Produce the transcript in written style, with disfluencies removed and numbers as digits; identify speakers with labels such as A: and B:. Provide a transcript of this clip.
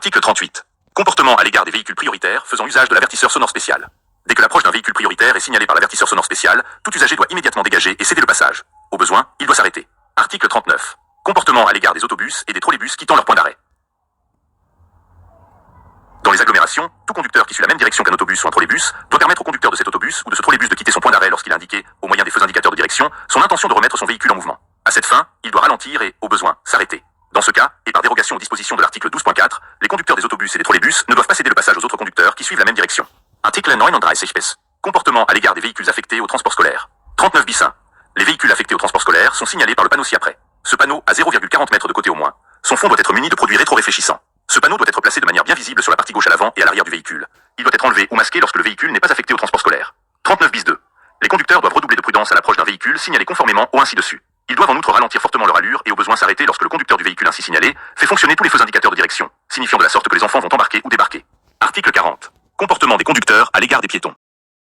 A: Article 38. Comportement à l'égard des véhicules prioritaires faisant usage de l'avertisseur sonore spécial. Dès que l'approche d'un véhicule prioritaire est signalée par l'avertisseur sonore spécial, tout usager doit immédiatement dégager et céder le passage. Au besoin, il doit s'arrêter. Article 39. Comportement à l'égard des autobus et des trolleybus quittant leur point d'arrêt. Dans les agglomérations, tout conducteur qui suit la même direction qu'un autobus ou un trolleybus doit permettre au conducteur de cet autobus ou de ce trolleybus de quitter son point d'arrêt lorsqu'il a indiqué, au moyen des feux indicateurs de direction, son intention de remettre son véhicule en mouvement. À cette fin, il doit ralentir et, au besoin, s'arrêter. Dans ce cas, et par dérogation aux dispositions de l'article 12.4, les conducteurs des autobus et des trolleybus ne doivent pas céder le passage aux autres conducteurs qui suivent la même direction. Article 39. Comportement à l'égard des véhicules affectés au transport scolaire. 39 bis 1. Les véhicules affectés au transport scolaire sont signalés par le panneau ci-après. Ce panneau a 0,40 mètres de côté au moins. Son fond doit être muni de produits rétro-réfléchissants. Ce panneau doit être placé de manière bien visible sur la partie gauche à l'avant et à l'arrière du véhicule. Il doit être enlevé ou masqué lorsque le véhicule n'est pas affecté au transport scolaire. 39 bis 2. Les conducteurs doivent redoubler de prudence à l'approche d'un véhicule signalé conformément au ainsi dessus. Ils doivent en outre ralentir fortement leur allure et au besoin s'arrêter lorsque le conducteur du véhicule ainsi signalé fait fonctionner tous les feux indicateurs de direction, signifiant de la sorte que les enfants vont embarquer ou débarquer. Article 40. Comportement des conducteurs à l'égard des piétons.